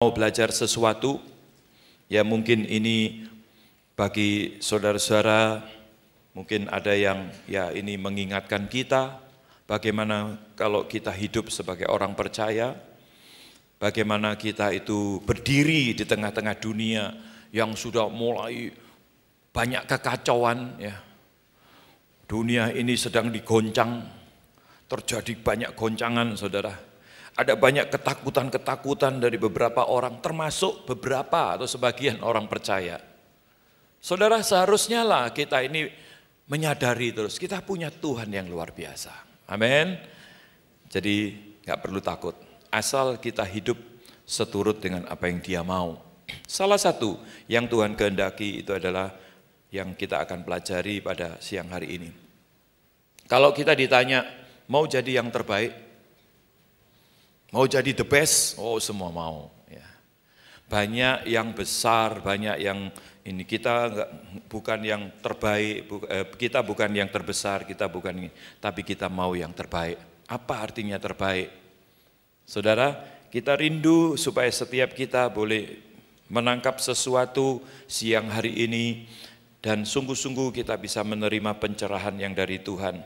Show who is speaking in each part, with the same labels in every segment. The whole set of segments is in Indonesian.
Speaker 1: Mau belajar sesuatu, ya mungkin ini bagi saudara-saudara, mungkin ada yang ya ini mengingatkan kita, bagaimana kalau kita hidup sebagai orang percaya, bagaimana kita itu berdiri di tengah-tengah dunia yang sudah mulai banyak kekacauan, ya. Dunia ini sedang digoncang, terjadi banyak goncangan, saudara. Ada banyak ketakutan-ketakutan dari beberapa orang, termasuk beberapa atau sebagian orang percaya. Saudara, seharusnya lah kita ini menyadari terus, kita punya Tuhan yang luar biasa. Amin. Jadi nggak perlu takut, asal kita hidup seturut dengan apa yang Dia mau. Salah satu yang Tuhan kehendaki itu adalah yang kita akan pelajari pada siang hari ini. Kalau kita ditanya, mau jadi yang terbaik? Mau jadi the best? Oh, semua mau. Ya. Banyak yang besar, banyak yang ini. Kita bukan yang terbaik, kita bukan yang terbesar, kita bukan ini, tapi kita mau yang terbaik. Apa artinya terbaik? Saudara, kita rindu supaya setiap kita boleh menangkap sesuatu siang hari ini dan sungguh-sungguh kita bisa menerima pencerahan yang dari Tuhan.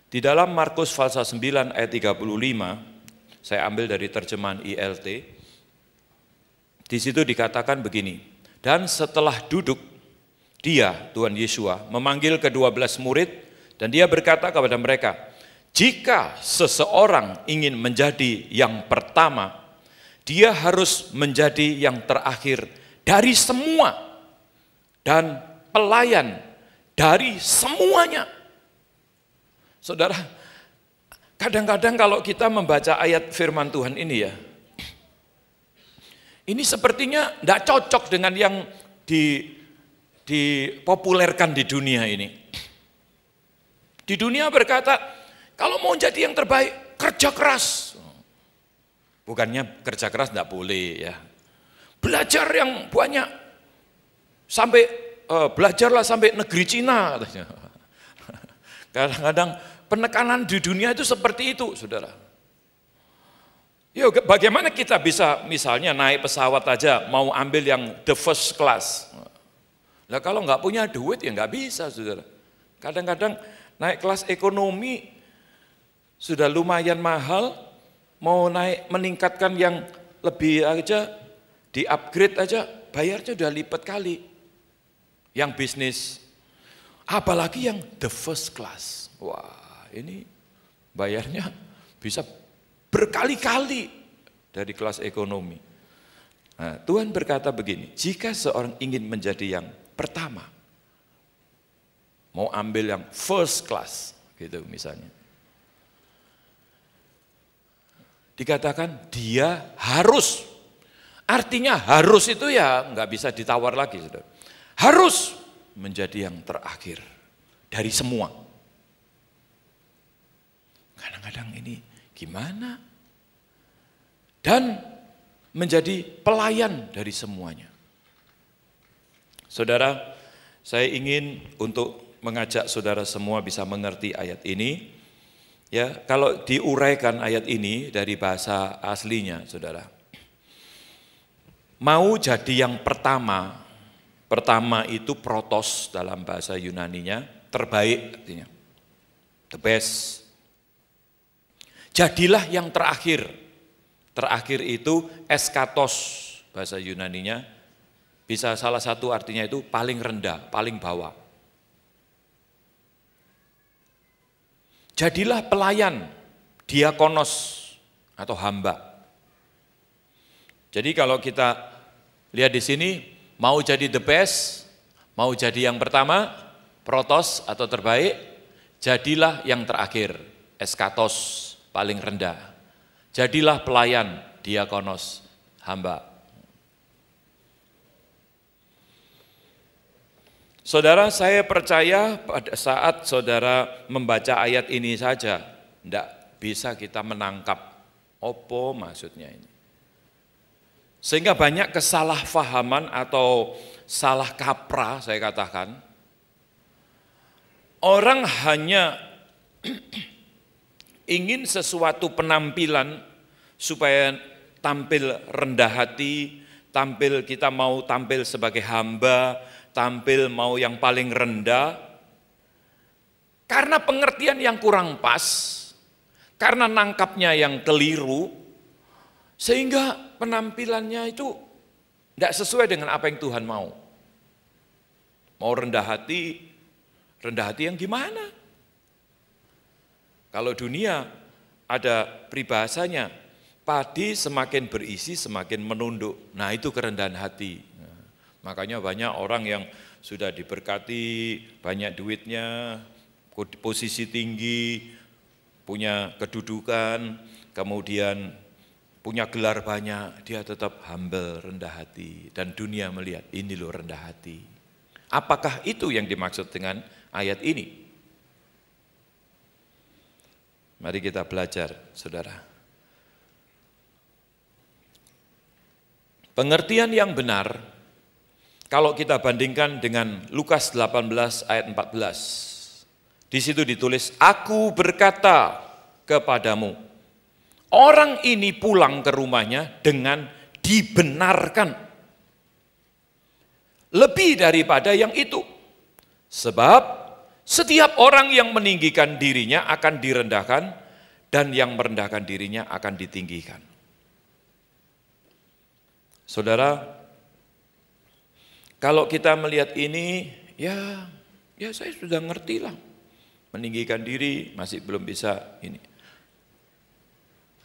Speaker 1: Di dalam Markus pasal 9 ayat 35, saya ambil dari terjemahan ILT. Di situ dikatakan begini, dan setelah duduk, Dia, Tuhan Yesus, memanggil ke-12 murid, dan Dia berkata kepada mereka, jika seseorang ingin menjadi yang pertama, dia harus menjadi yang terakhir dari semua, dan pelayan dari semuanya. Saudara, kadang-kadang kalau kita membaca ayat firman Tuhan ini ya, ini sepertinya tidak cocok dengan yang dipopulerkan di dunia ini. Di dunia berkata, kalau mau jadi yang terbaik, kerja keras. Bukannya kerja keras tidak boleh ya. Belajar yang banyak, sampai belajarlah sampai negeri Cina. Kadang-kadang penekanan di dunia itu seperti itu, saudara. Yuk, bagaimana kita bisa misalnya naik pesawat aja mau ambil yang the first class? Nah, kalau nggak punya duit ya nggak bisa, saudara. Kadang-kadang naik kelas ekonomi sudah lumayan mahal, mau naik meningkatkan yang lebih aja, di upgrade aja, bayarnya udah lipat kali. Yang bisnis, apalagi yang the first class. Wah. Ini bayarnya bisa berkali-kali dari kelas ekonomi. Nah, Tuhan berkata begini, jika seorang ingin menjadi yang pertama, mau ambil yang first class, gitu misalnya. Dikatakan dia harus, artinya harus itu ya nggak bisa ditawar lagi, saudara. Harus menjadi yang terakhir dari semua. Kadang-kadang ini gimana? Dan menjadi pelayan dari semuanya. Saudara, saya ingin untuk mengajak saudara semua bisa mengerti ayat ini. Ya, kalau diuraikan ayat ini dari bahasa aslinya, saudara. Mau jadi yang pertama, pertama itu protos dalam bahasa Yunaninya, terbaik artinya. The best. Jadilah yang terakhir. Terakhir itu eskatos, bahasa Yunaninya. Bisa salah satu artinya itu paling rendah, paling bawah. Jadilah pelayan, diakonos atau hamba. Jadi kalau kita lihat di sini, mau jadi the best, mau jadi yang pertama, protos atau terbaik, jadilah yang terakhir, eskatos, paling rendah. Jadilah pelayan, diakonos, hamba. Saudara, saya percaya pada saat saudara membaca ayat ini saja, tidak bisa kita menangkap apa maksudnya ini. Sehingga banyak kesalahpahaman atau salah kaprah, saya katakan. Orang hanya ingin sesuatu penampilan supaya tampil rendah hati, kita mau tampil sebagai hamba, tampil mau yang paling rendah, karena pengertian yang kurang pas, karena nangkapnya yang keliru, sehingga penampilannya itu tidak sesuai dengan apa yang Tuhan mau. Mau rendah hati yang gimana? Kalau dunia ada peribahasanya, padi semakin berisi semakin menunduk. Nah itu kerendahan hati. Makanya banyak orang yang sudah diberkati, banyak duitnya, posisi tinggi, punya kedudukan, kemudian punya gelar banyak, dia tetap humble, rendah hati. Dan dunia melihat, ini loh rendah hati. Apakah itu yang dimaksud dengan ayat ini? Mari kita belajar, saudara. Pengertian yang benar, kalau kita bandingkan dengan Lukas 18 ayat 14. Di situ ditulis, aku berkata kepadamu, orang ini pulang ke rumahnya dengan dibenarkan. Lebih daripada yang itu. Sebab setiap orang yang meninggikan dirinya akan direndahkan, dan yang merendahkan dirinya akan ditinggikan. Saudara, kalau kita melihat ini, ya saya sudah ngerti lah. Meninggikan diri masih belum bisa ini.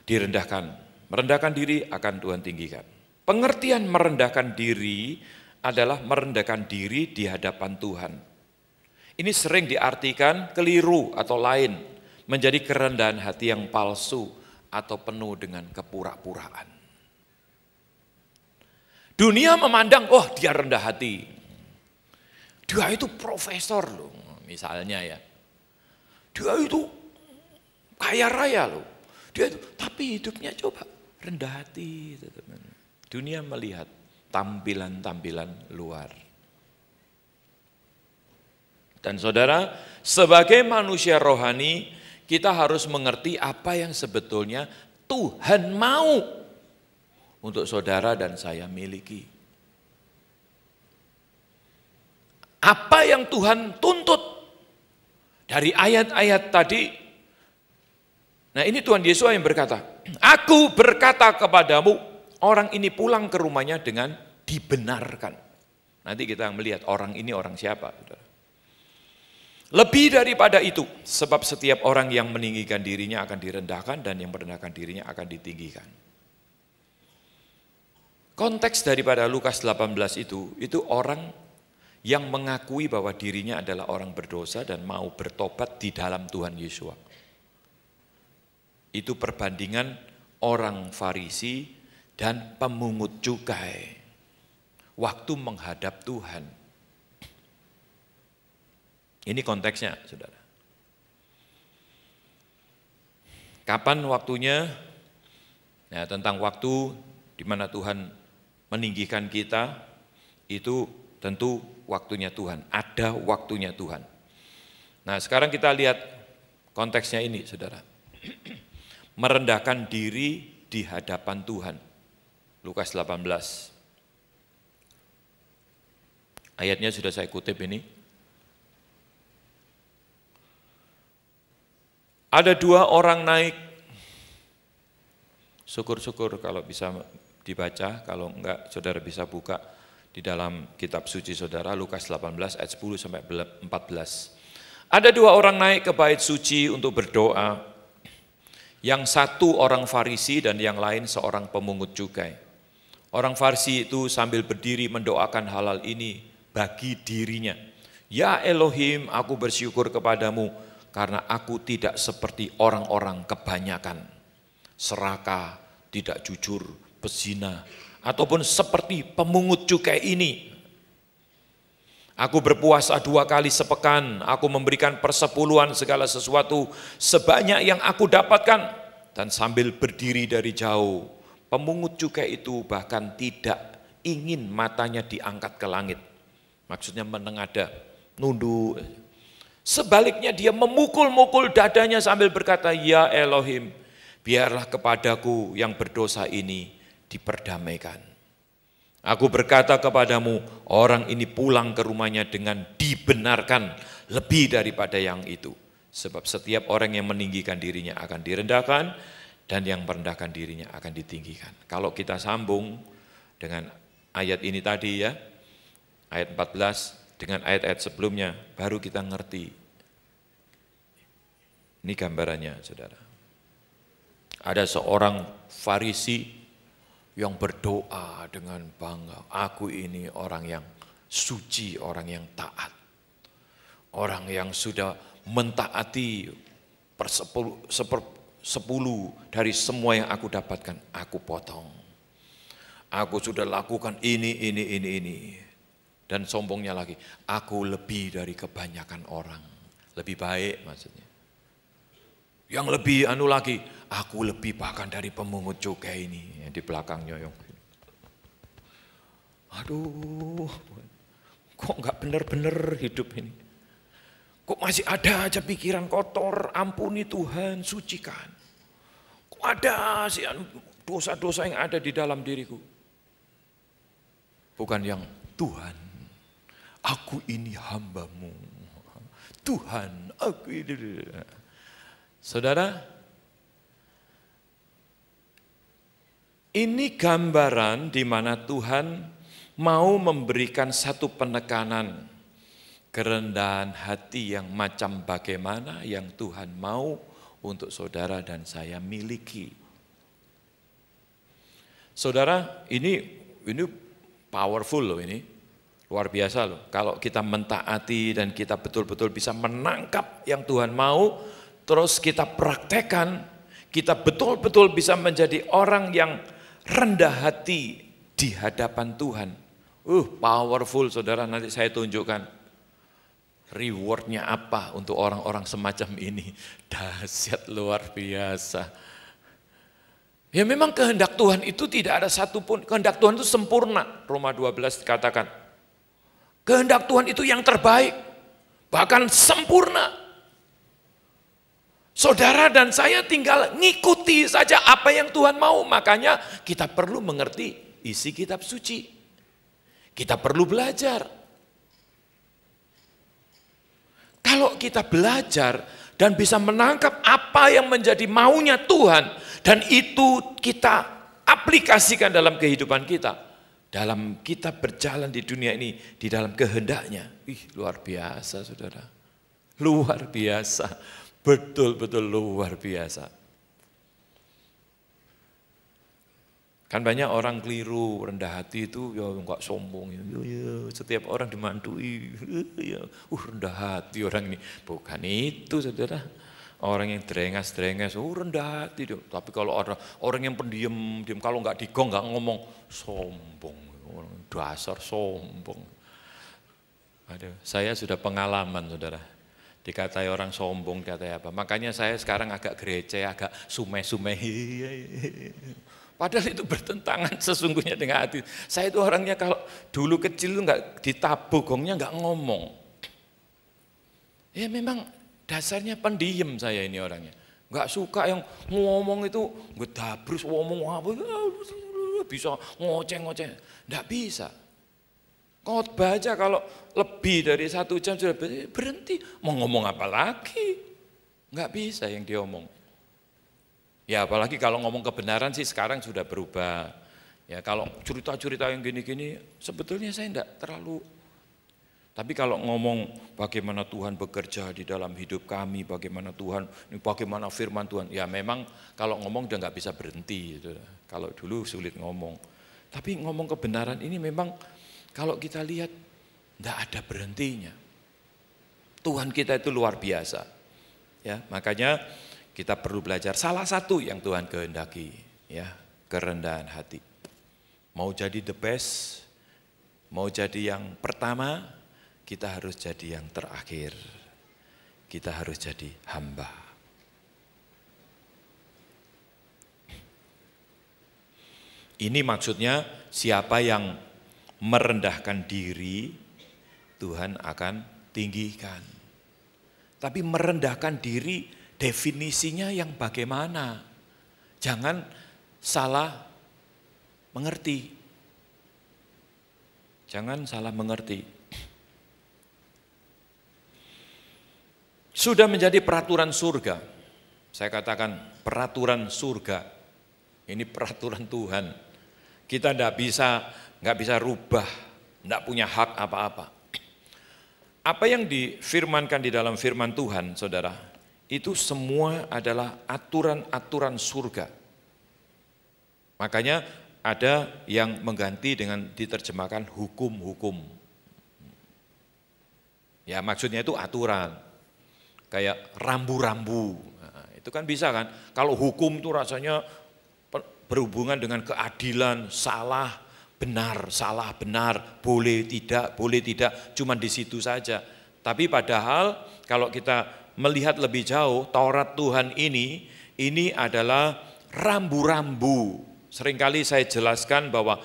Speaker 1: Direndahkan. Merendahkan diri akan Tuhan tinggikan. Pengertian merendahkan diri adalah merendahkan diri di hadapan Tuhan. Ini sering diartikan keliru atau lain, menjadi kerendahan hati yang palsu atau penuh dengan kepura-puraan. Dunia memandang, oh dia rendah hati. Dia itu profesor loh, misalnya ya. Dia itu kaya raya loh. Tapi hidupnya coba rendah hati. Dunia melihat tampilan-tampilan luar. Dan saudara, sebagai manusia rohani, kita harus mengerti apa yang sebetulnya Tuhan mau untuk saudara dan saya miliki. Apa yang Tuhan tuntut dari ayat-ayat tadi. Nah ini Tuhan Yesus yang berkata, aku berkata kepadamu, orang ini pulang ke rumahnya dengan dibenarkan. Nanti kita melihat orang ini orang siapa. Lebih daripada itu, sebab setiap orang yang meninggikan dirinya akan direndahkan, dan yang merendahkan dirinya akan ditinggikan. Konteks daripada Lukas 18 itu orang yang mengakui bahwa dirinya adalah orang berdosa dan mau bertobat di dalam Tuhan Yesus. Itu perbandingan orang Farisi dan pemungut cukai waktu menghadap Tuhan. Ini konteksnya, saudara. Kapan waktunya? Nah, tentang waktu di mana Tuhan meninggikan kita, itu tentu waktunya Tuhan. Ada waktunya Tuhan. Nah, sekarang kita lihat konteksnya ini, saudara. Merendahkan diri di hadapan Tuhan. Lukas 18. Ayatnya sudah saya kutip ini. Ada dua orang naik. Syukur-syukur kalau bisa dibaca, kalau enggak saudara bisa buka di dalam kitab suci saudara, Lukas 18 ayat 10 sampai 14. Ada dua orang naik ke bait suci untuk berdoa. Yang satu orang Farisi dan yang lain seorang pemungut cukai. Orang Farisi itu sambil berdiri mendoakan halal ini bagi dirinya. Ya Elohim, aku bersyukur kepadamu karena aku tidak seperti orang-orang kebanyakan. Serakah, tidak jujur, pezina, ataupun seperti pemungut cukai ini. Aku berpuasa 2 kali sepekan, aku memberikan persepuluhan segala sesuatu sebanyak yang aku dapatkan. Dan sambil berdiri dari jauh, pemungut cukai itu bahkan tidak ingin matanya diangkat ke langit. Maksudnya menengadah, nunduk. Sebaliknya dia memukul-mukul dadanya sambil berkata, ya Elohim, biarlah kepadaku yang berdosa ini diperdamaikan. Aku berkata kepadamu, orang ini pulang ke rumahnya dengan dibenarkan lebih daripada yang itu. Sebab setiap orang yang meninggikan dirinya akan direndahkan, dan yang merendahkan dirinya akan ditinggikan. Kalau kita sambung dengan ayat ini tadi ya, ayat 14 dengan ayat-ayat sebelumnya, baru kita ngerti. Ini gambarannya, saudara. Ada seorang Farisi yang berdoa dengan bangga, aku ini orang yang suci, orang yang taat. Orang yang sudah mentaati sepuluh dari semua yang aku dapatkan, aku potong. Aku sudah lakukan ini. Dan sombongnya lagi, aku lebih dari kebanyakan orang. Lebih baik maksudnya. Yang lebih lagi, aku lebih bahkan dari pemungut cukai ini. Yang di belakangnya yang aduh, kok nggak benar-benar hidup ini. Kok masih ada aja pikiran kotor, ampuni Tuhan, sucikan. Kok ada sih dosa-dosa yang ada di dalam diriku. Bukan yang Tuhan, aku ini hamba-Mu. Tuhan, aku ini. Saudara, ini gambaran di mana Tuhan mau memberikan satu penekanan, kerendahan hati yang macam bagaimana yang Tuhan mau untuk saudara dan saya miliki. Saudara, ini powerful loh ini, luar biasa loh. Kalau kita mentaati dan kita betul-betul bisa menangkap yang Tuhan mau, terus kita praktekkan, kita betul-betul bisa menjadi orang yang rendah hati di hadapan Tuhan. Powerful saudara, nanti saya tunjukkan rewardnya apa untuk orang-orang semacam ini. Dahsyat luar biasa. Ya memang kehendak Tuhan itu tidak ada satupun, kehendak Tuhan itu sempurna. Roma 12 katakan, kehendak Tuhan itu yang terbaik, bahkan sempurna. Saudara dan saya tinggal ngikuti saja apa yang Tuhan mau. Makanya kita perlu mengerti isi kitab suci. Kita perlu belajar. Kalau kita belajar dan bisa menangkap apa yang menjadi maunya Tuhan, dan itu kita aplikasikan dalam kehidupan kita, dalam kita berjalan di dunia ini, di dalam kehendaknya. Luar biasa saudara. Luar biasa. Betul-betul luar biasa. Kan banyak orang keliru, rendah hati itu ya enggak sombong. Ya, setiap orang dimantui, rendah hati orang ini. Bukan itu saudara. Orang yang drengas-drengas, rendah hati. Tapi kalau orang yang pendiam, kalau enggak digong, enggak ngomong, sombong. Dasar sombong. Aduh, saya sudah pengalaman saudara. Dikatai orang sombong, dikatai apa. Makanya saya sekarang agak gereja, agak sumeh-sumeh. Padahal itu bertentangan sesungguhnya dengan hati. Saya itu orangnya kalau dulu kecil itu enggak ditabuk, gongnya enggak ngomong. Ya memang dasarnya pendiam saya ini orangnya. Enggak suka yang ngomong itu, ngedabrus ngomong apa, bisa ngoceh-ngoceh. Enggak bisa. Khotbah aja kalau lebih dari 1 jam sudah berhenti, mau ngomong apa lagi? Enggak bisa yang diomong. Ya apalagi kalau ngomong kebenaran sih sekarang sudah berubah. Ya kalau cerita-cerita yang gini-gini sebetulnya saya enggak terlalu. Tapi kalau ngomong bagaimana Tuhan bekerja di dalam hidup kami, bagaimana Tuhan, bagaimana firman Tuhan, ya memang kalau ngomong udah enggak bisa berhenti. Gitu. Kalau dulu sulit ngomong. Tapi ngomong kebenaran ini memang kalau kita lihat, tidak ada berhentinya. Tuhan kita itu luar biasa. Ya, makanya kita perlu belajar salah satu yang Tuhan kehendaki, ya, kerendahan hati. Mau jadi the best, mau jadi yang pertama, kita harus jadi yang terakhir. Kita harus jadi hamba. Ini maksudnya siapa yang merendahkan diri, Tuhan akan tinggikan. Tapi merendahkan diri definisinya yang bagaimana? Jangan salah mengerti. Jangan salah mengerti. Sudah menjadi peraturan surga. Saya katakan peraturan surga. Ini peraturan Tuhan. Kita nggak bisa rubah, nggak punya hak apa-apa. Apa yang difirmankan di dalam firman Tuhan, saudara, itu semua adalah aturan-aturan surga. Makanya ada yang mengganti dengan diterjemahkan hukum-hukum. Ya maksudnya itu aturan, kayak rambu-rambu. Nah, itu kan bisa kan, kalau hukum itu rasanya berhubungan dengan keadilan, salah, benar, boleh, tidak, cuma di situ saja. Tapi padahal kalau kita melihat lebih jauh, Taurat Tuhan ini adalah rambu-rambu. Seringkali saya jelaskan bahwa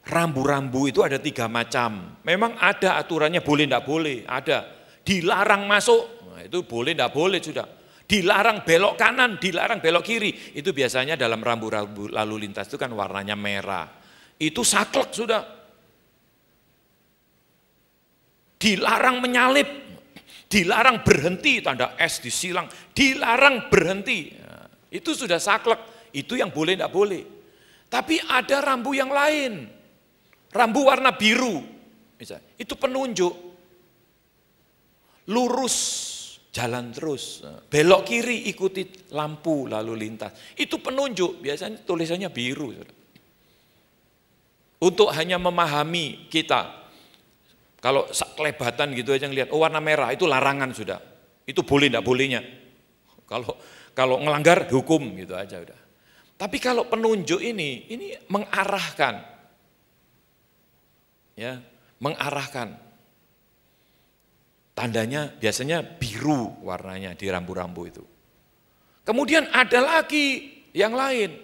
Speaker 1: rambu-rambu itu ada 3 macam. Memang ada aturannya boleh, tidak boleh, ada. Dilarang masuk, nah itu boleh, tidak boleh sudah. Dilarang belok kanan, dilarang belok kiri. Itu biasanya dalam rambu-rambu lalu lintas itu kan warnanya merah. Itu saklek sudah. Dilarang menyalip, dilarang berhenti, tanda S disilang, dilarang berhenti. Nah, itu sudah saklek, itu yang boleh, tidak boleh. Tapi ada rambu yang lain, rambu warna biru, misalnya, itu penunjuk, lurus, jalan terus, belok kiri ikuti lampu lalu lintas, itu penunjuk, biasanya tulisannya biru. Untuk hanya memahami kita, kalau kelebatan gitu aja ngelihat, oh warna merah itu larangan sudah, itu boleh tidak bolehnya, kalau ngelanggar hukum gitu aja udah. Tapi kalau penunjuk ini mengarahkan, ya, mengarahkan. Tandanya biasanya biru warnanya di rambu-rambu itu. Kemudian ada lagi yang lain,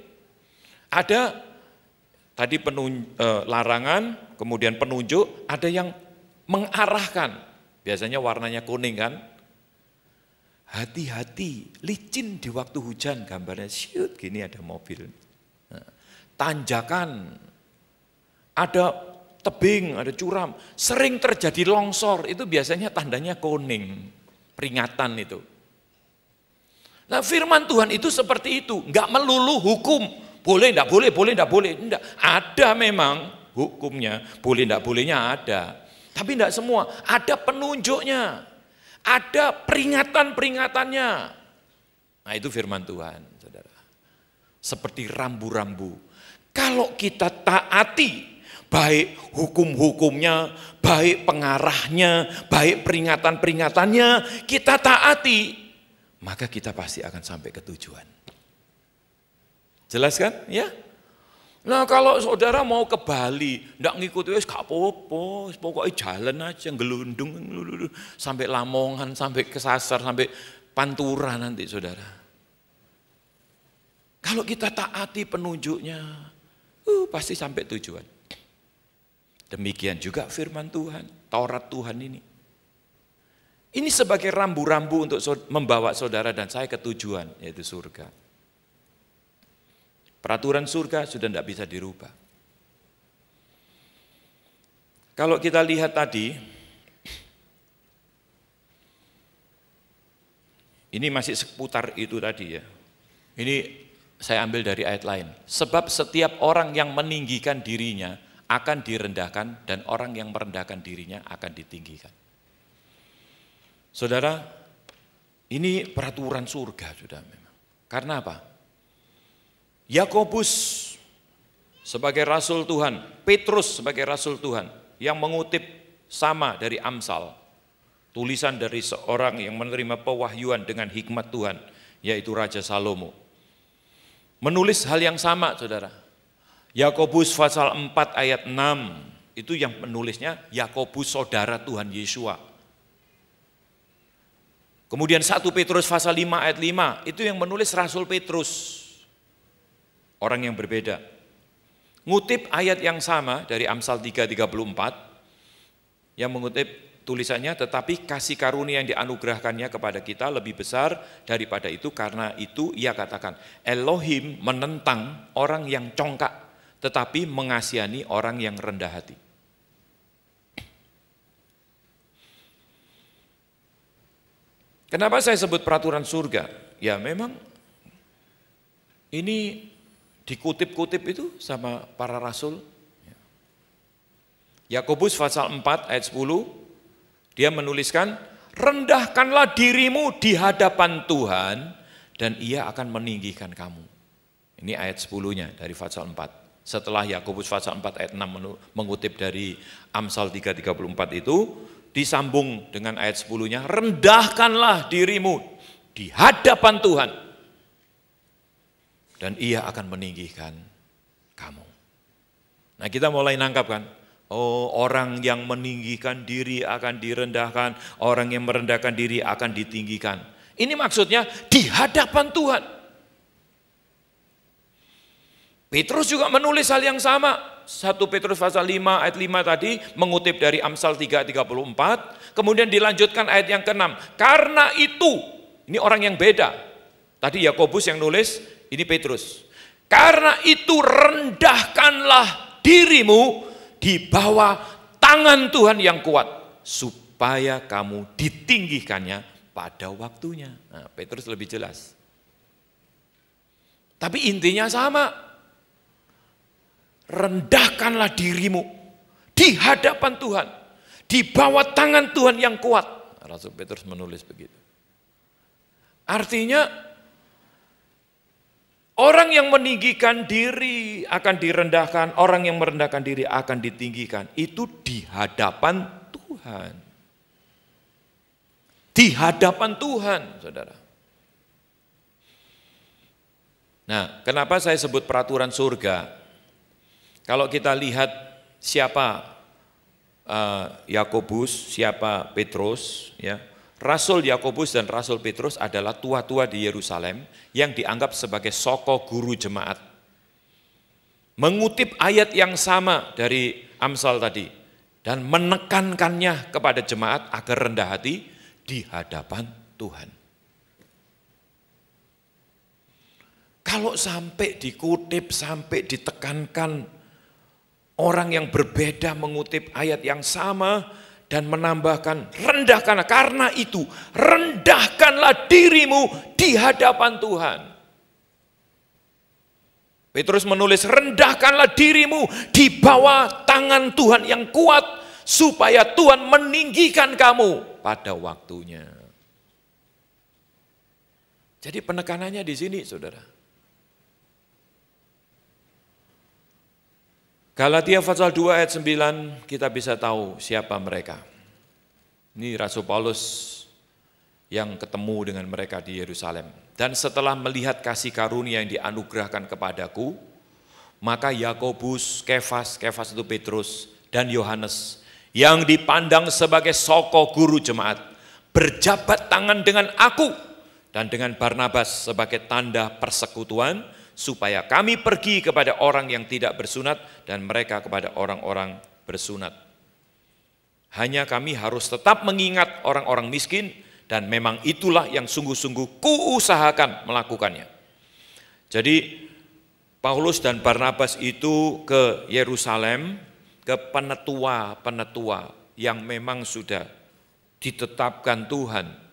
Speaker 1: ada tadi larangan, kemudian penunjuk, ada yang mengarahkan. Biasanya warnanya kuning kan. Hati-hati, licin di waktu hujan, gambarnya syut, gini ada mobil. Nah, tanjakan, ada tebing, ada curam, sering terjadi longsor, itu biasanya tandanya kuning, peringatan itu. Nah firman Tuhan itu seperti itu, enggak melulu hukum, boleh enggak boleh, enggak. Ada memang hukumnya, boleh enggak bolehnya ada, tapi enggak semua, ada penunjuknya. Ada peringatan-peringatannya. Nah itu firman Tuhan, saudara. Seperti rambu-rambu. Kalau kita taati, baik hukum-hukumnya, baik pengarahnya, baik peringatan-peringatannya, kita taati, maka kita pasti akan sampai ke tujuan. Jelas kan? Ya. Nah kalau saudara mau ke Bali, enggak ngikuti, gak apa-apa, pokoknya jalan aja, gelundung, sampai Lamongan, sampai Kesasar, sampai Pantura nanti saudara. Kalau kita taati penunjuknya, pasti sampai tujuan. Demikian juga firman Tuhan, Taurat Tuhan ini. Ini sebagai rambu-rambu untuk membawa saudara dan saya ke tujuan, yaitu surga. Peraturan surga sudah tidak bisa dirubah. Kalau kita lihat tadi, ini masih seputar itu tadi ya. Ini saya ambil dari ayat lain. Sebab setiap orang yang meninggikan dirinya akan direndahkan dan orang yang merendahkan dirinya akan ditinggikan. Saudara, ini peraturan surga sudah memang. Karena apa? Yakobus sebagai rasul Tuhan, Petrus sebagai rasul Tuhan yang mengutip sama dari Amsal, tulisan dari seorang yang menerima pewahyuan dengan hikmat Tuhan, yaitu Raja Salomo. Menulis hal yang sama, saudara. Yakobus pasal 4 ayat 6, itu yang menulisnya Yakobus saudara Tuhan Yesua. Kemudian 1 Petrus pasal 5 ayat 5, itu yang menulis Rasul Petrus. Orang yang berbeda. Ngutip ayat yang sama dari Amsal 3:34 yang mengutip tulisannya, tetapi kasih karunia yang dianugerahkannya kepada kita lebih besar daripada itu, karena itu ia katakan, Elohim menentang orang yang congkak, tetapi mengasihani orang yang rendah hati. Kenapa saya sebut peraturan surga? Ya memang ini dikutip-kutip itu sama para rasul. Yakobus pasal 4 ayat 10, dia menuliskan, rendahkanlah dirimu di hadapan Tuhan dan ia akan meninggikan kamu. Ini ayat 10-nya dari pasal 4. Setelah Yakobus pasal 4 ayat 6 mengutip dari Amsal 3:34 itu, disambung dengan ayat 10-nya, rendahkanlah dirimu di hadapan Tuhan dan ia akan meninggikan kamu. Nah, kita mulai nangkap kan, oh, orang yang meninggikan diri akan direndahkan, orang yang merendahkan diri akan ditinggikan. Ini maksudnya di hadapan Tuhan. Petrus juga menulis hal yang sama. 1 Petrus pasal 5 ayat 5 tadi mengutip dari Amsal 3:34, kemudian dilanjutkan ayat yang ke-6. Karena itu, ini orang yang beda. Tadi Yakobus yang nulis, ini Petrus. Karena itu rendahkanlah dirimu di bawah tangan Tuhan yang kuat, supaya kamu ditinggikannya pada waktunya. Nah, Petrus lebih jelas. Tapi intinya sama. Rendahkanlah dirimu di hadapan Tuhan, di bawah tangan Tuhan yang kuat. Rasul Petrus menulis begitu. Artinya orang yang meninggikan diri akan direndahkan, orang yang merendahkan diri akan ditinggikan. Itu di hadapan Tuhan. Di hadapan Tuhan, saudara. Nah, kenapa saya sebut peraturan surga? Kalau kita lihat siapa Yakobus, siapa Petrus, ya, Rasul Yakobus dan Rasul Petrus adalah tua-tua di Yerusalem yang dianggap sebagai soko guru jemaat. Mengutip ayat yang sama dari Amsal tadi dan menekankannya kepada jemaat agar rendah hati di hadapan Tuhan. Kalau sampai dikutip, sampai ditekankan, orang yang berbeda mengutip ayat yang sama dan menambahkan rendahkanlah, karena itu rendahkanlah dirimu di hadapan Tuhan. Petrus menulis rendahkanlah dirimu di bawah tangan Tuhan yang kuat supaya Tuhan meninggikan kamu pada waktunya. Jadi penekanannya di sini, saudara. Galatia pasal 2 ayat 9 kita bisa tahu siapa mereka. Ini Rasul Paulus yang ketemu dengan mereka di Yerusalem. Dan setelah melihat kasih karunia yang dianugerahkan kepadaku, maka Yakobus, Kefas itu Petrus, dan Yohanes yang dipandang sebagai soko guru jemaat, berjabat tangan dengan aku dan dengan Barnabas sebagai tanda persekutuan, supaya kami pergi kepada orang yang tidak bersunat dan mereka kepada orang-orang bersunat. Hanya kami harus tetap mengingat orang-orang miskin dan memang itulah yang sungguh-sungguh kuusahakan melakukannya. Jadi Paulus dan Barnabas itu ke Yerusalem, ke penetua-penetua yang memang sudah ditetapkan Tuhan.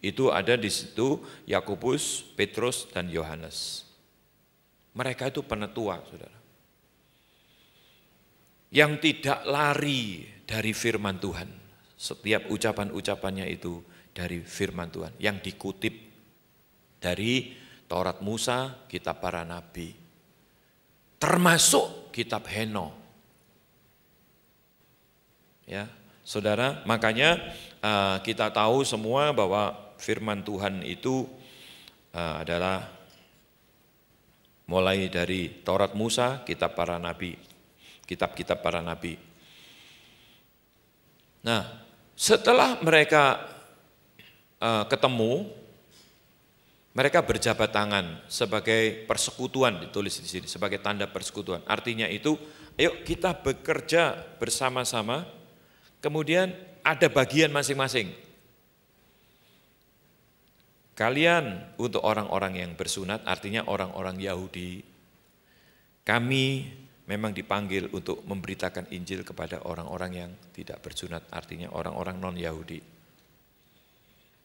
Speaker 1: Itu ada di situ Yakobus, Petrus, dan Yohanes. Mereka itu penetua, saudara. Yang tidak lari dari firman Tuhan. Setiap ucapan-ucapannya itu dari firman Tuhan. Yang dikutip dari Taurat Musa, kitab para nabi. Termasuk kitab Henokh. Ya, saudara, makanya kita tahu semua bahwa firman Tuhan itu adalah mulai dari Taurat Musa, kitab para nabi, kitab-kitab para nabi. Nah, setelah mereka ketemu, mereka berjabat tangan sebagai persekutuan, ditulis di sini sebagai tanda persekutuan. Artinya itu, ayo kita bekerja bersama-sama, kemudian ada bagian masing-masing. Kalian untuk orang-orang yang bersunat, artinya orang-orang Yahudi. Kami memang dipanggil untuk memberitakan Injil kepada orang-orang yang tidak bersunat, artinya orang-orang non-Yahudi.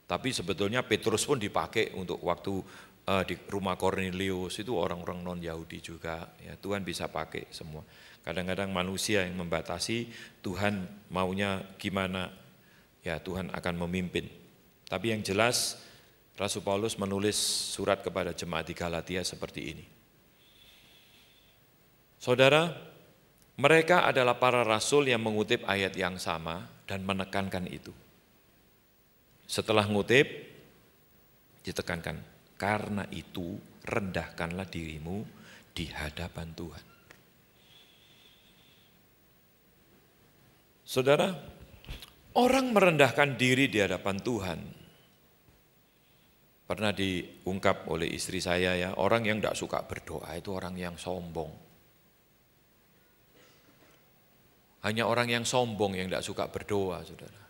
Speaker 1: Tapi sebetulnya Petrus pun dipakai untuk waktu di rumah Kornelius, itu orang-orang non-Yahudi juga. Ya, Tuhan bisa pakai semua. Kadang-kadang manusia yang membatasi, Tuhan maunya gimana, ya Tuhan akan memimpin. Tapi yang jelas, Rasul Paulus menulis surat kepada jemaat di Galatia seperti ini. Saudara, mereka adalah para rasul yang mengutip ayat yang sama dan menekankan itu. Setelah ngutip, ditekankan, karena itu rendahkanlah dirimu di hadapan Tuhan. Saudara, orang merendahkan diri di hadapan Tuhan, pernah diungkap oleh istri saya ya, orang yang tidak suka berdoa itu orang yang sombong. Hanya orang yang sombong yang tidak suka berdoa, saudara.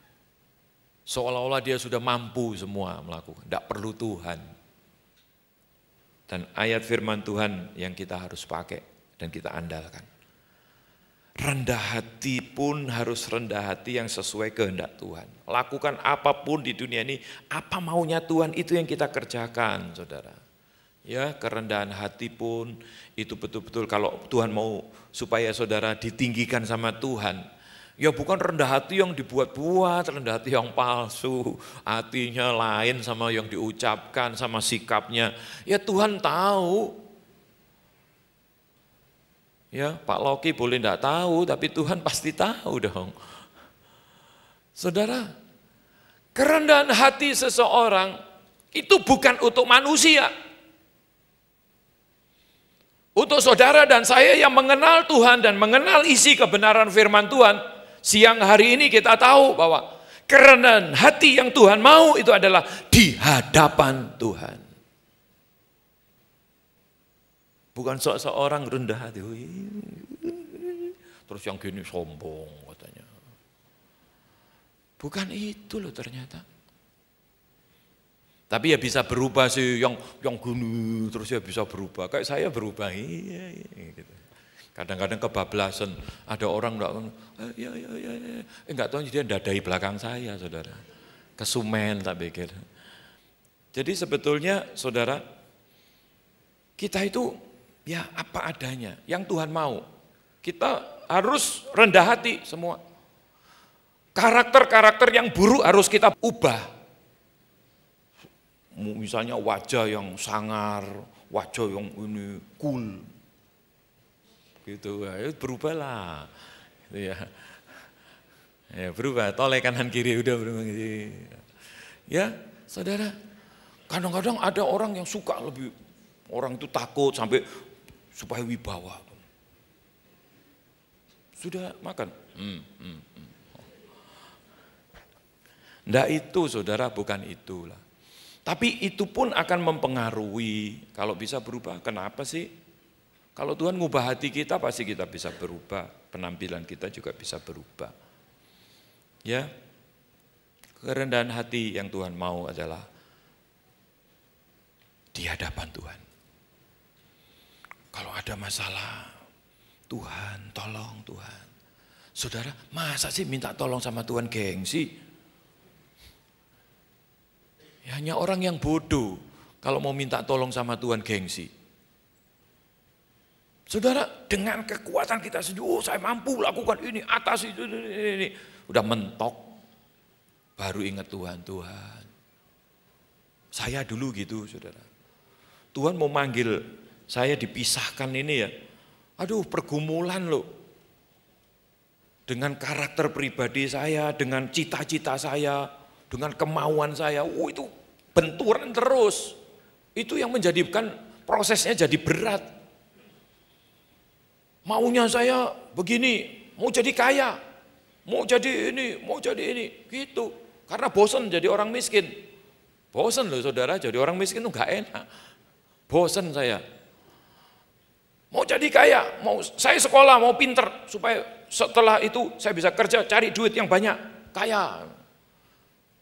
Speaker 1: Seolah-olah dia sudah mampu semua melakukan, tidak perlu Tuhan. Dan ayat firman Tuhan yang kita harus pakai dan kita andalkan. Rendah hati pun harus rendah hati yang sesuai kehendak Tuhan. Lakukan apapun di dunia ini, apa maunya Tuhan itu yang kita kerjakan, saudara. Ya, kerendahan hati pun itu betul-betul kalau Tuhan mau supaya saudara ditinggikan sama Tuhan. Ya bukan rendah hati yang dibuat-buat, rendah hati yang palsu, hatinya lain sama yang diucapkan, sama sikapnya. Ya Tuhan tahu. Ya Pak Loki boleh enggak tahu, tapi Tuhan pasti tahu dong. Saudara, kerendahan hati seseorang itu bukan untuk manusia. Untuk saudara dan saya yang mengenal Tuhan dan mengenal isi kebenaran firman Tuhan, siang hari ini kita tahu bahwa kerendahan hati yang Tuhan mau itu adalah di hadapan Tuhan. Bukan seorang rendah hati, terus yang gini sombong katanya. Bukan itu loh ternyata. Tapi ya bisa berubah sih, yang gini terus ya bisa berubah. Kayak saya berubah, iya gitu. Kadang-kadang kebablasan, ada orang enggak tahu dia dadai belakang saya, saudara. Kesumen tak pikir. Jadi sebetulnya saudara, kita itu ya apa adanya, yang Tuhan mau. Kita harus rendah hati semua. Karakter-karakter yang buruk harus kita ubah. Misalnya wajah yang sangar, wajah yang ini cool, gitu, ya, berubahlah, gitu ya. Ya berubah, toleh kanan kiri udah berubah. Ya, saudara, kadang-kadang ada orang yang suka lebih, orang itu takut sampai supaya wibawa. Sudah makan? Nggak itu, saudara, bukan itulah. Tapi itu pun akan mempengaruhi, kalau bisa berubah, kenapa sih? Kalau Tuhan ngubah hati kita, pasti kita bisa berubah, penampilan kita juga bisa berubah. Ya, kerendahan hati yang Tuhan mau adalah di hadapan Tuhan. Kalau ada masalah, Tuhan, tolong Tuhan. Saudara, masa sih minta tolong sama Tuhan gengsi? Ya, hanya orang yang bodoh kalau mau minta tolong sama Tuhan gengsi. Saudara, dengan kekuatan kita sendiri, oh saya mampu lakukan ini, atas itu, ini. Udah mentok, baru ingat Tuhan. Saya dulu gitu, saudara. Tuhan mau manggil saya dipisahkan ini ya. Aduh, pergumulan loh. Dengan karakter pribadi saya, dengan cita-cita saya, dengan kemauan saya, itu benturan terus. Itu yang menjadikan prosesnya jadi berat. Maunya saya begini, mau jadi kaya, mau jadi ini, gitu. Karena bosan jadi orang miskin. Bosan loh saudara, jadi orang miskin itu gak enak. Bosan saya. Mau jadi kaya, mau saya sekolah, mau pinter, supaya setelah itu saya bisa kerja, cari duit yang banyak, kaya.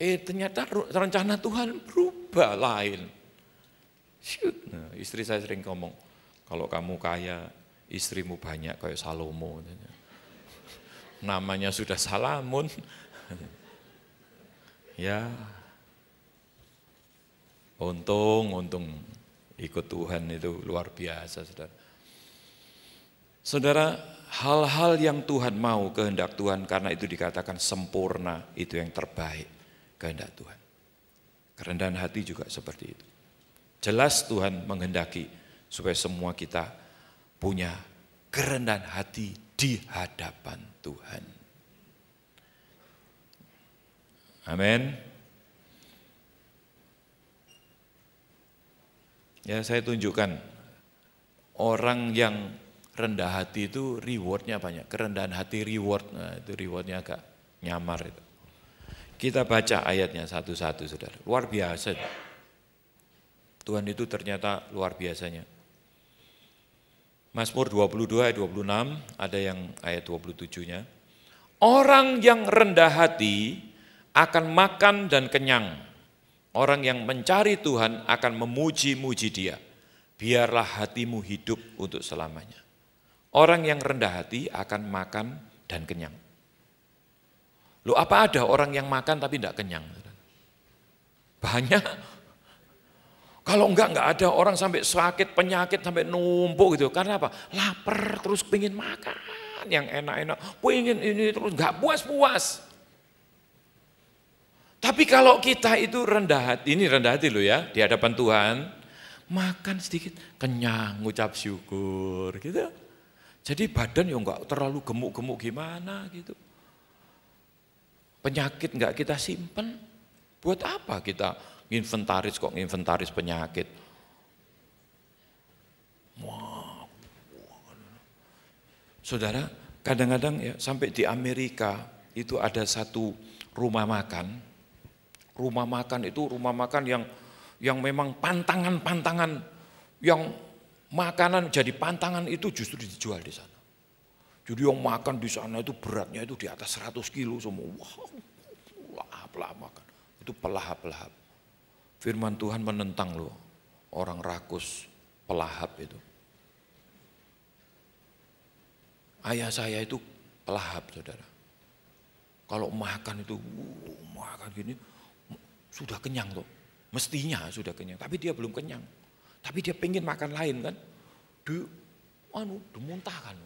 Speaker 1: Ternyata rencana Tuhan berubah lain. Nah, istri saya sering ngomong, kalau kamu kaya, istrimu banyak kayak Salomo. Namanya sudah Salamun. Ya, untung ikut Tuhan itu luar biasa, saudara. Saudara, hal-hal yang Tuhan mau, kehendak Tuhan, karena itu dikatakan sempurna, itu yang terbaik, kehendak Tuhan. Kerendahan hati juga seperti itu. Jelas Tuhan menghendaki supaya semua kita punya kerendahan hati di hadapan Tuhan. Amin. Ya, saya tunjukkan orang yang rendah hati itu rewardnya banyak. Kerendahan hati reward, nah itu rewardnya agak nyamar itu. Kita baca ayatnya satu-satu, saudara. Luar biasa. Tuhan itu ternyata luar biasanya. Mazmur 22 ayat 26, ada yang ayat 27-nya. Orang yang rendah hati akan makan dan kenyang. Orang yang mencari Tuhan akan memuji-muji Dia. Biarlah hatimu hidup untuk selamanya. Orang yang rendah hati akan makan dan kenyang. Loh, apa ada orang yang makan tapi tidak kenyang? Banyak. Kalau enggak ada orang sampai sakit, penyakit, sampai numpuk gitu. Karena apa? Lapar, terus pengen makan yang enak-enak. Pengen ini terus, enggak puas-puas. Tapi kalau kita itu rendah hati, ini rendah hati loh ya, di hadapan Tuhan, makan sedikit, kenyang, ngucap syukur gitu. Jadi badan ya enggak terlalu gemuk-gemuk gimana gitu. Penyakit enggak kita simpen, buat apa kita inventaris penyakit. Wah. Saudara, kadang-kadang ya sampai di Amerika itu ada satu rumah makan itu rumah makan yang memang pantangan yang makanan jadi pantangan itu justru dijual di sana. Jadi yang makan di sana itu beratnya itu di atas 100 kilo semua. Wow, pelahap makan. Itu pelahap-pelahap. Firman Tuhan menentang loh orang rakus pelahap itu. Ayah saya itu pelahap, saudara. Kalau makan itu, makan gini, sudah kenyang tuh. Mestinya sudah kenyang, tapi dia belum kenyang. Tapi dia pengen makan lain kan. Dimuntahkan.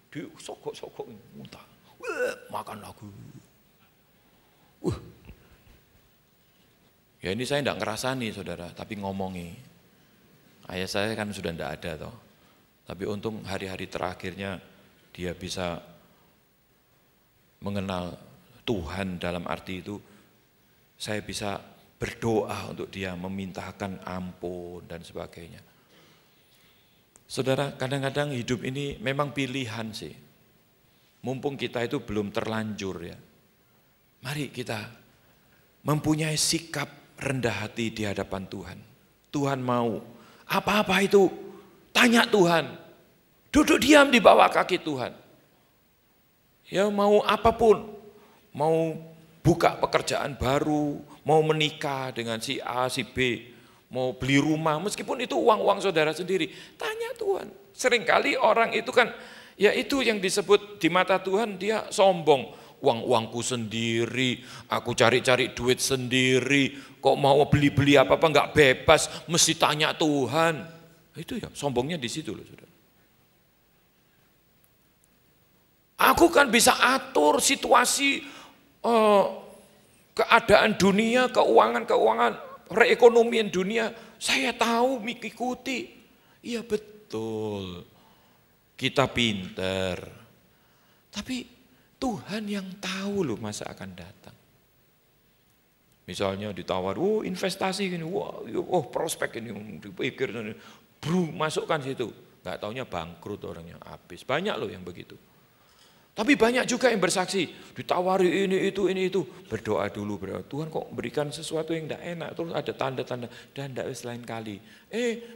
Speaker 1: Disogok-sogok muntah. Makan lagi. Ya ini saya enggak ngerasani, saudara, tapi ngomongi. Ayah saya kan sudah enggak ada toh. Tapi untung hari-hari terakhirnya dia bisa mengenal Tuhan, dalam arti itu saya bisa berdoa untuk dia, memintakan ampun dan sebagainya. Saudara, kadang-kadang hidup ini memang pilihan sih. Mumpung kita itu belum terlanjur ya. Mari kita mempunyai sikap rendah hati di hadapan Tuhan. Tuhan mau apa-apa itu, tanya Tuhan. Duduk diam di bawah kaki Tuhan. Ya mau apapun, mau buka pekerjaan baru, mau menikah dengan si A, si B, mau beli rumah, meskipun itu uang-uang saudara sendiri, tanya Tuhan. Seringkali orang itu kan, ya itu yang disebut di mata Tuhan dia sombong. Uang-uangku sendiri, aku cari-cari duit sendiri, kok mau beli-beli apa-apa enggak bebas, mesti tanya Tuhan. Itu ya sombongnya di situ loh, saudara. Aku kan bisa atur situasi keadaan dunia, keuangan, perekonomian dunia, saya tahu, mengikuti. Iya betul, kita pinter. Tapi Tuhan yang tahu loh masa akan datang. Misalnya ditawar, investasi gini, prospek ini, dipikir, masukkan situ. Nggak taunya bangkrut orangnya, habis. Banyak loh yang begitu. Tapi banyak juga yang bersaksi, ditawari ini itu, berdoa dulu, Tuhan kok berikan sesuatu yang tidak enak, terus ada tanda-tanda, dan tidak lain kali.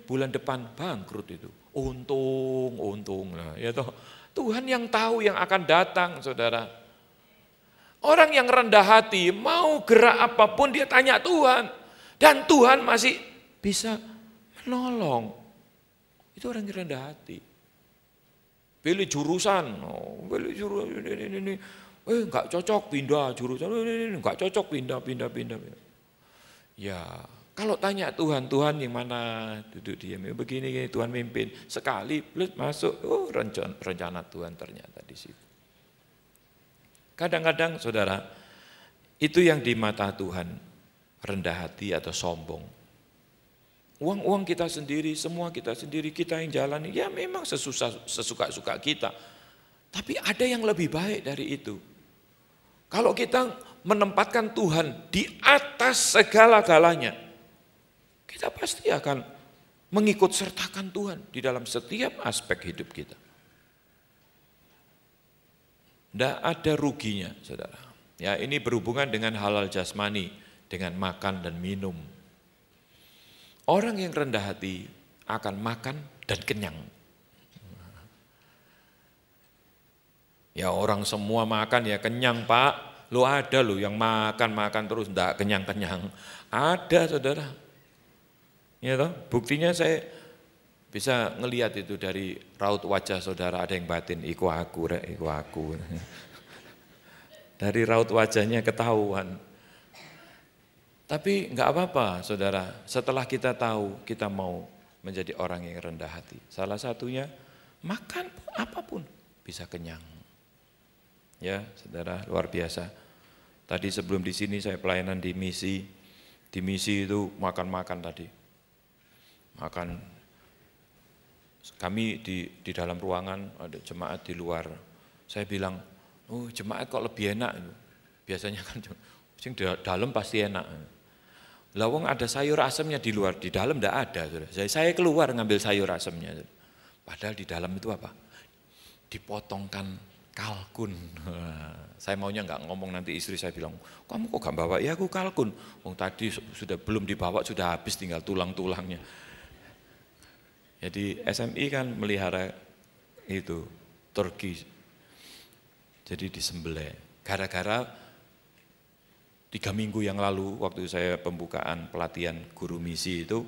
Speaker 1: Bulan depan bangkrut itu, untung lah, ya toh. Tuhan yang tahu yang akan datang, saudara. Orang yang rendah hati, mau gerak apapun dia tanya Tuhan, dan Tuhan masih bisa menolong. Itu orang yang rendah hati. pilih jurusan, pilih jurusan ini. Enggak cocok pindah jurusan, ini enggak cocok pindah. Ya, kalau tanya Tuhan yang mana duduk diam, begini Tuhan mimpin, sekali plus masuk, rencana Tuhan ternyata di situ. Kadang-kadang saudara, itu yang di mata Tuhan, rendah hati atau sombong. Uang kita sendiri, semua kita sendiri, kita yang jalani, ya memang sesuka-suka kita. Tapi ada yang lebih baik dari itu. Kalau kita menempatkan Tuhan di atas segala-galanya, kita pasti akan mengikut sertakan Tuhan di dalam setiap aspek hidup kita. Tidak ada ruginya, saudara. Ya, ini berhubungan dengan halal jasmani, dengan makan dan minum. Orang yang rendah hati akan makan dan kenyang. Ya orang semua makan ya kenyang Pak, lo ada lo yang makan terus enggak kenyang-kenyang. Ada saudara. Ya toh, buktinya saya bisa ngelihat itu dari raut wajah saudara, ada yang batin, iku aku. Dari raut wajahnya ketahuan. Tapi enggak apa-apa saudara, setelah kita tahu kita mau menjadi orang yang rendah hati. Salah satunya makan apapun bisa kenyang. Ya, saudara, luar biasa. Tadi sebelum di sini saya pelayanan di misi. Di misi itu makan tadi. Makan. Kami di dalam ruangan, ada jemaat di luar. Saya bilang, oh jemaat kok lebih enak. Biasanya kan di dalam pasti enak. Lawang ada sayur asemnya di luar, di dalam enggak ada. Saya keluar ngambil sayur asemnya. Padahal di dalam itu apa? Dipotongkan kalkun. Saya maunya enggak ngomong, nanti istri saya bilang, kamu kok enggak bawa? Ya aku kalkun. Tadi sudah belum dibawa, sudah habis tinggal tulang-tulangnya. Jadi SMI kan melihara itu, turki. Jadi disembelih. Gara-gara 3 minggu yang lalu, waktu saya pembukaan pelatihan guru misi itu,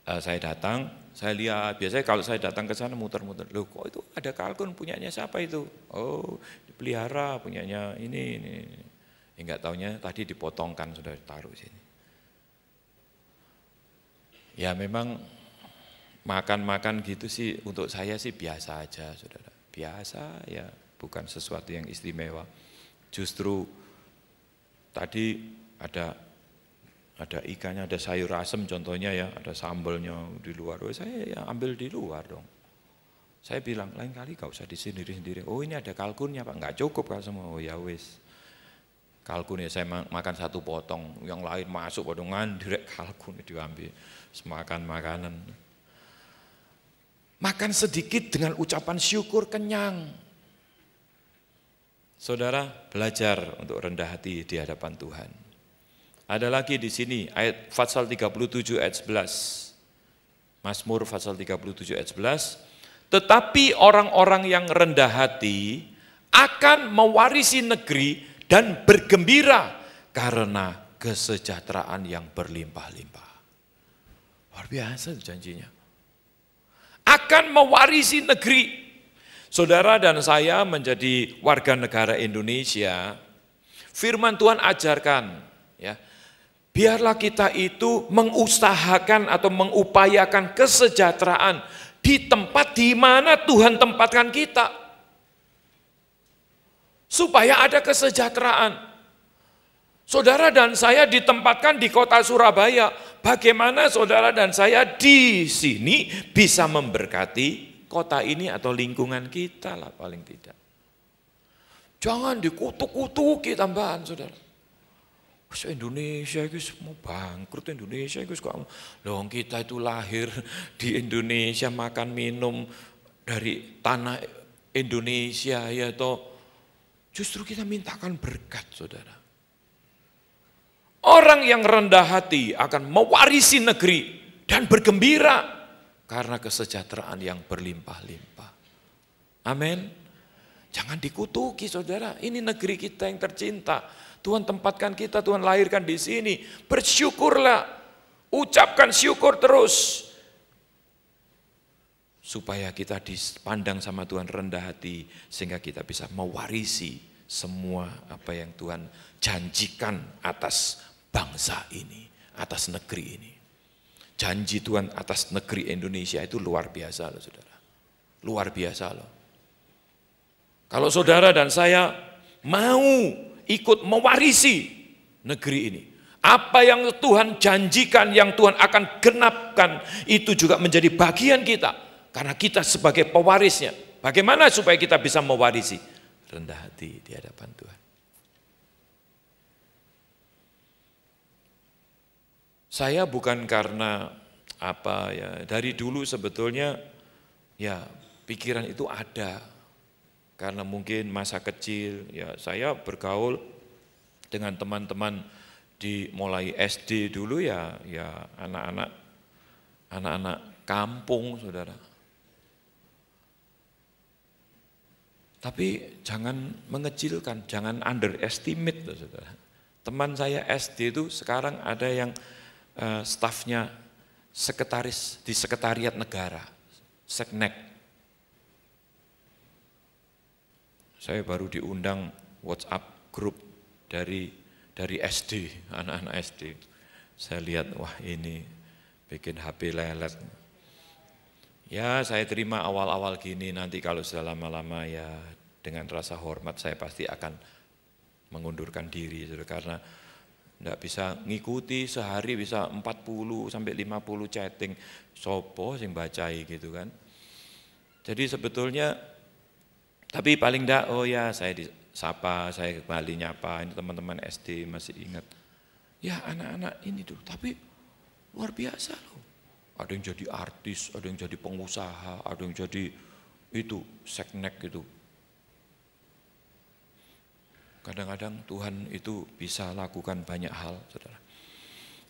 Speaker 1: saya datang, saya lihat, biasanya kalau saya datang ke sana muter-muter, loh kok itu ada kalkun punyanya siapa itu? Oh dipelihara punyanya ini. Enggak taunya tadi dipotongkan, sudah ditaruh sini. Ya memang makan gitu sih untuk saya sih biasa aja saudara. Biasa ya, bukan sesuatu yang istimewa. Justru tadi ada ikannya, ada sayur asem contohnya ya, ada sambalnya di luar. Saya ya ambil di luar dong. Saya bilang lain kali gak usah di sendiri. Oh ini ada kalkunnya Pak, nggak cukup kan semua. Oh ya wis. Kalkun ya saya makan 1 potong, yang lain masuk pada ngandrek kalkun diambil. Semakan makanan. Makan sedikit dengan ucapan syukur kenyang. Saudara belajar untuk rendah hati di hadapan Tuhan. Ada lagi di sini ayat Fatsal 37 ayat 11. Mazmur Fatsal 37 ayat 11. Tetapi orang-orang yang rendah hati akan mewarisi negeri dan bergembira karena kesejahteraan yang berlimpah-limpah. Luar biasa janjinya. Akan mewarisi negeri. Saudara dan saya menjadi warga negara Indonesia, firman Tuhan ajarkan, ya, biarlah kita itu mengusahakan atau mengupayakan kesejahteraan di tempat di mana Tuhan tempatkan kita. Supaya ada kesejahteraan. Saudara dan saya ditempatkan di kota Surabaya. Bagaimana saudara dan saya di sini bisa memberkati kota ini atau lingkungan kita lah paling tidak. Jangan dikutuk-kutuki tambahan saudara. Indonesia itu semua bangkrut, Indonesia itu loh kita itu lahir di Indonesia, makan minum dari tanah Indonesia ya toh. Justru kita mintakan berkat saudara. Orang yang rendah hati akan mewarisi negeri dan bergembira karena kesejahteraan yang berlimpah-limpah. Amin. Jangan dikutuki saudara, ini negeri kita yang tercinta. Tuhan tempatkan kita, Tuhan lahirkan di sini. Bersyukurlah, ucapkan syukur terus. supaya kita dipandang sama Tuhan rendah hati, sehingga kita bisa mewarisi semua apa yang Tuhan janjikan atas bangsa ini, atas negeri ini. Janji Tuhan atas negeri Indonesia itu luar biasa loh saudara. Luar biasa loh. Kalau saudara dan saya mau ikut mewarisi negeri ini, apa yang Tuhan janjikan, yang Tuhan akan genapkan, itu juga menjadi bagian kita. Karena kita sebagai pewarisnya, bagaimana supaya kita bisa mewarisi? Rendah hati di hadapan Tuhan. Saya bukan karena apa ya, dari dulu sebetulnya ya pikiran itu ada. Karena mungkin masa kecil ya saya bergaul dengan teman-teman di mulai SD dulu ya anak-anak kampung saudara. Tapi jangan mengecilkan, jangan underestimate loh saudara. Teman saya SD itu sekarang ada yang stafnya sekretaris di sekretariat negara, Seknek. Saya baru diundang WhatsApp grup dari SD, anak-anak SD. Saya lihat, wah ini bikin HP lelet. Ya saya terima awal-awal gini, nanti kalau sudah lama-lama ya dengan rasa hormat saya pasti akan mengundurkan diri. Karena enggak bisa ngikuti sehari bisa 40 sampai 50 chatting, sopo sing bacai gitu kan. Jadi sebetulnya, tapi paling enggak, oh ya saya disapa, saya kembali nyapa, ini teman-teman SD masih ingat. Ya anak-anak ini tuh, tapi luar biasa loh. Ada yang jadi artis, ada yang jadi pengusaha, ada yang jadi itu, seknek gitu. Kadang-kadang Tuhan itu bisa lakukan banyak hal, saudara.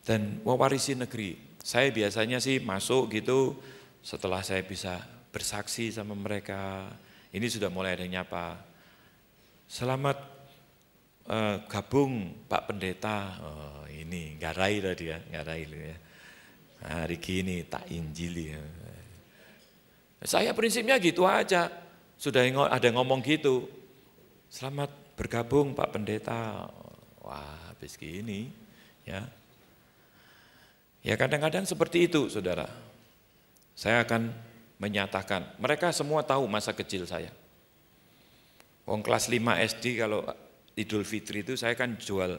Speaker 1: Dan mewarisi negeri, saya biasanya sih masuk gitu, setelah saya bisa bersaksi sama mereka, ini sudah mulai ada yang nyapa. Selamat gabung Pak Pendeta, oh ini ngarai tadi ya, ngarai ya. Hari gini tak injili. Saya prinsipnya gitu aja. Sudah ada ngomong gitu. Selamat bergabung Pak Pendeta. Wah, habis gini ya. Ya kadang-kadang seperti itu, saudara. Saya akan menyatakan, mereka semua tahu masa kecil saya. Wong kelas 5 SD kalau Idul Fitri itu saya kan jual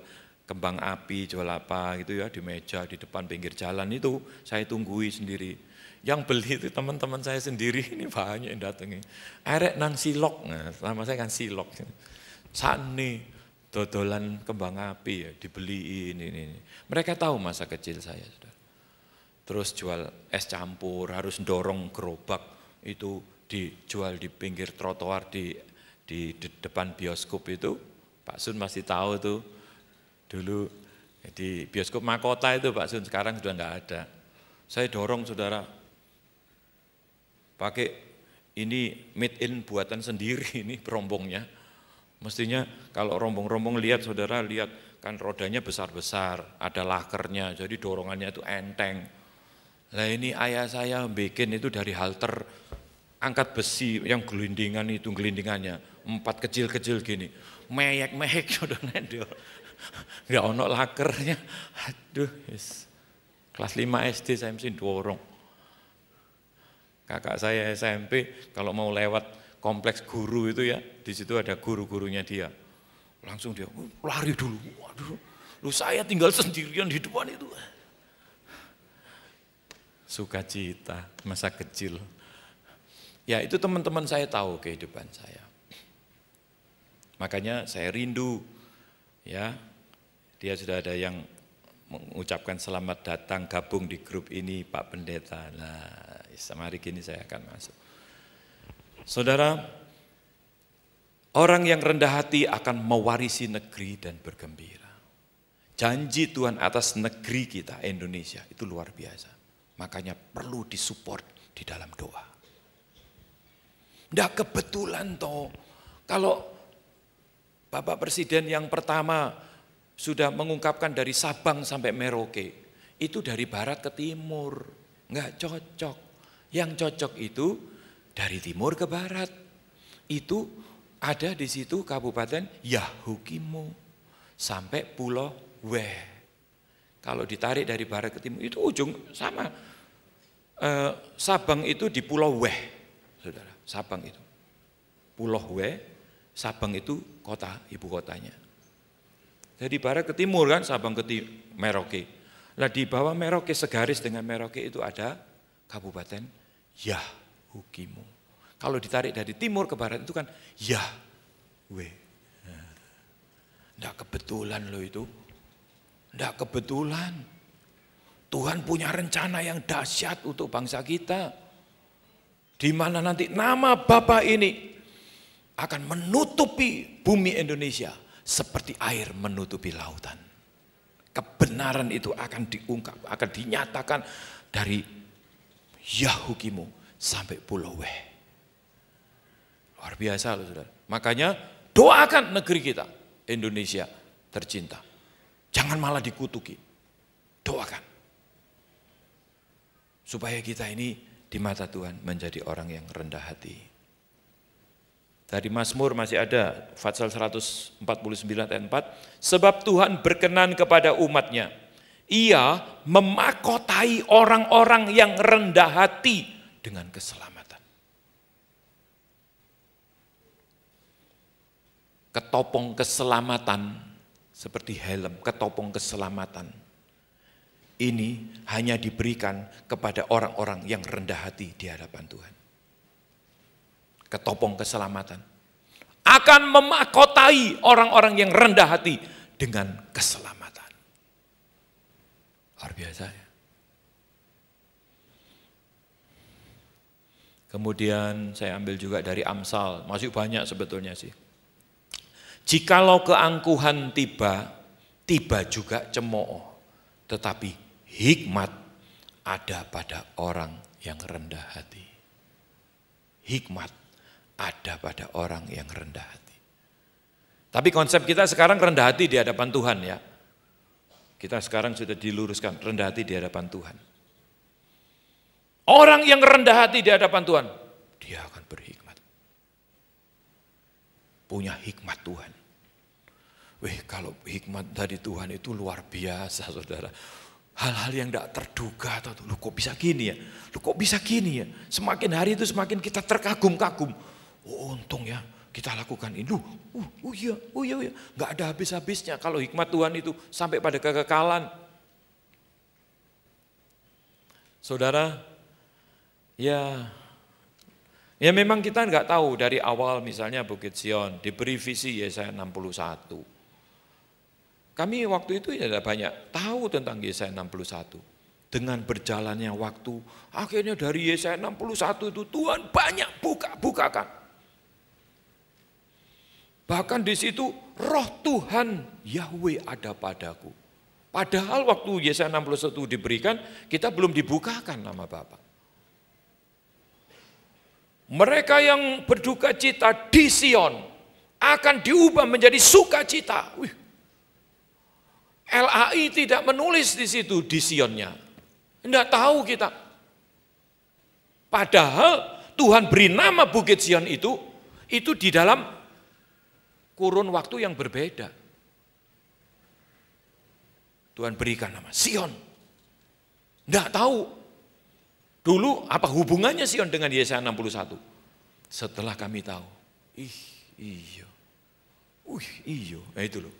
Speaker 1: kembang api, jual apa gitu ya, di meja, di depan pinggir jalan itu saya tunggui sendiri. Yang beli itu teman-teman saya sendiri, ini banyak yang datangi. Arek nang silok, nah, selama saya kan silok. Sane, dodolan kembang api ya, dibeliin ini. Mereka tahu masa kecil saya. Saudara. Terus jual es campur, harus dorong gerobak, itu dijual di pinggir trotoar di depan bioskop itu. Pak Sun masih tahu tuh. Dulu di bioskop Mahkota itu Pak Sun, sekarang sudah enggak ada. Saya dorong saudara, pakai ini made in buatan sendiri ini rombongnya. Mestinya kalau rombong-rombong lihat saudara, lihat kan rodanya besar-besar, ada lakernya, jadi dorongannya itu enteng. Lah ini ayah saya bikin itu dari halter, angkat besi yang gelindingan itu, gelindingannya 4 kecil-kecil gini, meyek-meyek saudara nendel. Enggak ono lakernya, aduh, yes. Kelas 5 SD saya mesti dorong. Kakak saya SMP kalau mau lewat kompleks guru itu ya, di situ ada guru-gurunya dia, langsung dia lari dulu. Waduh, lu saya tinggal sendirian di depan itu. Sukacita masa kecil. Ya itu teman-teman saya tahu kehidupan saya. Makanya saya rindu. Ya, dia sudah ada yang mengucapkan selamat datang gabung di grup ini Pak Pendeta. Nah, hari ini saya akan masuk. Saudara, orang yang rendah hati akan mewarisi negeri dan bergembira. Janji Tuhan atas negeri kita Indonesia itu luar biasa. Makanya perlu disupport di dalam doa. Nggak kebetulan toh kalau Bapak Presiden yang pertama sudah mengungkapkan dari Sabang sampai Merauke, itu dari barat ke timur, enggak cocok. Yang cocok itu dari timur ke barat. Itu ada di situ Kabupaten Yahukimo sampai Pulau Weh. Kalau ditarik dari barat ke timur itu ujung sama. Sabang itu di Pulau Weh, saudara. Sabang itu. Pulau Weh, Sabang itu kota, ibu kotanya. Jadi barat ke timur kan, Sabang ke Merauke. Nah di bawah Merauke, segaris dengan Merauke itu ada Kabupaten Yahukimo. Kalau ditarik dari timur ke barat itu kan Yahweh. Enggak kebetulan loh itu. Enggak kebetulan. Tuhan punya rencana yang dahsyat untuk bangsa kita. Di mana nanti nama Bapa ini akan menutupi bumi Indonesia seperti air menutupi lautan. Kebenaran itu akan diungkap, akan dinyatakan dari Yahukimo sampai Pulau Weh. Luar biasa loh saudara. Makanya doakan negeri kita, Indonesia tercinta. Jangan malah dikutuki. Doakan. Supaya kita ini di mata Tuhan menjadi orang yang rendah hati. Dari Mazmur masih ada, Fatsal 149 ayat 4. Sebab Tuhan berkenan kepada umatnya. Ia memakotai orang-orang yang rendah hati dengan keselamatan. Ketopong keselamatan seperti helm, ketopong keselamatan. Ini hanya diberikan kepada orang-orang yang rendah hati di hadapan Tuhan. Ketopong keselamatan akan memakotai orang-orang yang rendah hati dengan keselamatan. Luar biasa ya. Kemudian saya ambil juga dari Amsal, masih banyak sebetulnya sih. Jikalau keangkuhan tiba, tiba juga cemooh, tetapi hikmat ada pada orang yang rendah hati. Hikmat ada pada orang yang rendah hati. Tapi konsep kita sekarang rendah hati di hadapan Tuhan ya. Kita sekarang sudah diluruskan rendah hati di hadapan Tuhan. Orang yang rendah hati di hadapan Tuhan, dia akan berhikmat. Punya hikmat Tuhan. Kalau hikmat dari Tuhan itu luar biasa saudara. Hal-hal yang tidak terduga, lu kok bisa gini ya? Lu kok bisa gini ya? Semakin hari itu semakin kita terkagum-kagum. Oh untung ya kita lakukan ini. Iya. Nggak ada habis-habisnya kalau hikmat Tuhan itu sampai pada kekekalan. Saudara, ya memang kita nggak tahu dari awal misalnya Bukit Sion diberi visi Yesaya 61. Kami waktu itu ya tidak banyak tahu tentang Yesaya 61. Dengan berjalannya waktu, akhirnya dari Yesaya 61 itu Tuhan banyak bukakan. Bahkan di situ roh Tuhan Yahweh ada padaku. Padahal waktu Yesaya 61 diberikan, kita belum dibukakan nama Bapa. Mereka yang berduka cita di Sion akan diubah menjadi sukacita. LAI tidak menulis di situ di Sionnya. Tidak tahu kita. Padahal Tuhan beri nama Bukit Sion itu di dalam kurun waktu yang berbeda. Tuhan berikan nama Sion. Tidak tahu. Dulu apa hubungannya Sion dengan Yesaya 61? Setelah kami tahu. Iya. Nah itu loh.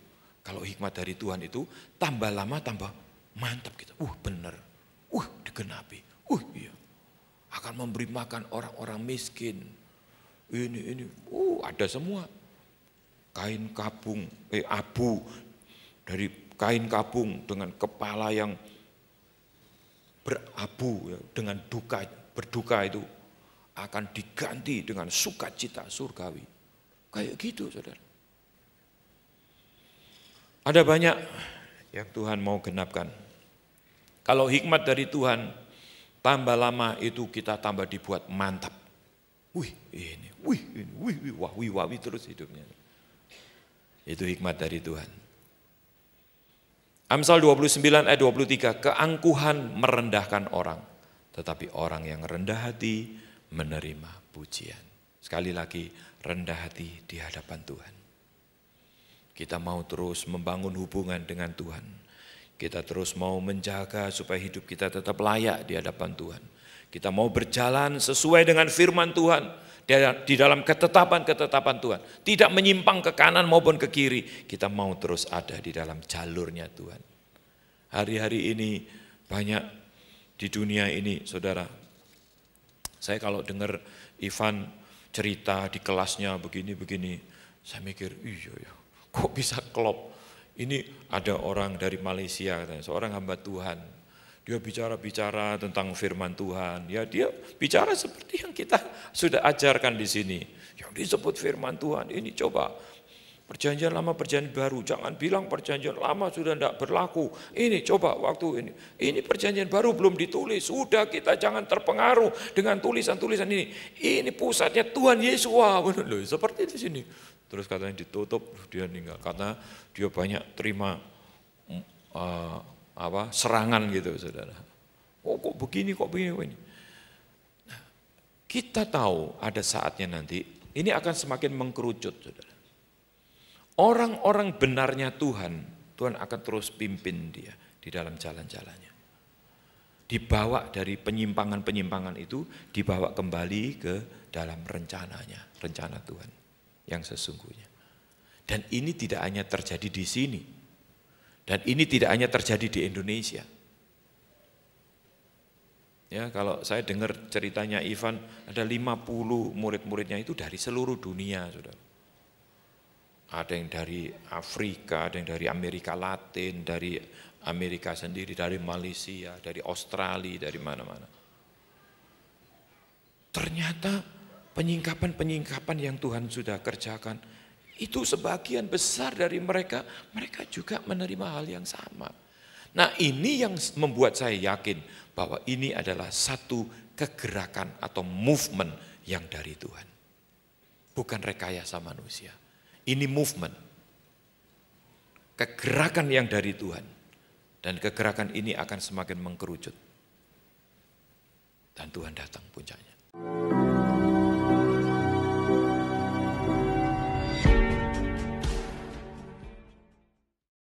Speaker 1: Kalau hikmat dari Tuhan itu tambah lama tambah mantap kita. Benar. Digenapi. Iya. Akan memberi makan orang-orang miskin. Ini. Ada semua. Kain kabung, abu dari kain kabung dengan kepala yang berabu ya, dengan berduka itu akan diganti dengan sukacita surgawi. Kayak gitu saudara. Ada banyak yang Tuhan mau genapkan. Kalau hikmat dari Tuhan, tambah lama itu kita tambah dibuat mantap. Ini, terus hidupnya. Itu hikmat dari Tuhan. Amsal 29 ayat 23, keangkuhan merendahkan orang, tetapi orang yang rendah hati menerima pujian. Sekali lagi, rendah hati di hadapan Tuhan. Kita mau terus membangun hubungan dengan Tuhan. Kita terus mau menjaga supaya hidup kita tetap layak di hadapan Tuhan. Kita mau berjalan sesuai dengan firman Tuhan di dalam ketetapan-ketetapan Tuhan. Tidak menyimpang ke kanan maupun ke kiri. Kita mau terus ada di dalam jalurnya Tuhan. Hari-hari ini banyak di dunia ini, saudara. Saya kalau dengar Ivan cerita di kelasnya begini-begini, saya mikir, iya ya, kok bisa klop? Ini ada orang dari Malaysia, seorang hamba Tuhan. Dia bicara-bicara tentang firman Tuhan. Ya, dia bicara seperti yang kita sudah ajarkan di sini. Yang disebut firman Tuhan, ini coba. Perjanjian lama, perjanjian baru. Jangan bilang perjanjian lama sudah tidak berlaku. Ini coba waktu ini. Ini perjanjian baru belum ditulis. Sudah, kita jangan terpengaruh dengan tulisan-tulisan ini. Ini pusatnya Tuhan Yesus. Wah, benar, seperti di sini. Terus katanya ditutup, dia meninggal. Karena dia banyak terima serangan gitu, saudara. Oh, kok begini, kok begini. Nah, kita tahu ada saatnya nanti, ini akan semakin mengkerucut, saudara. Orang-orang benarnya Tuhan akan terus pimpin dia di dalam jalan-jalannya. Dibawa dari penyimpangan-penyimpangan itu, dibawa kembali ke dalam rencananya, rencana Tuhan yang sesungguhnya. Dan ini tidak hanya terjadi di sini. Dan ini tidak hanya terjadi di Indonesia. Ya, kalau saya dengar ceritanya Ivan, ada 50 murid-muridnya itu dari seluruh dunia, saudara. Ada yang dari Afrika, ada yang dari Amerika Latin, dari Amerika sendiri, dari Malaysia, dari Australia, dari mana-mana. Ternyata penyingkapan-penyingkapan yang Tuhan sudah kerjakan, itu sebagian besar dari mereka juga menerima hal yang sama. Nah, ini yang membuat saya yakin bahwa ini adalah satu kegerakan atau movement yang dari Tuhan. Bukan rekayasa manusia. Ini movement. Kegerakan yang dari Tuhan. Dan kegerakan ini akan semakin mengkerucut. Dan Tuhan datang puncaknya.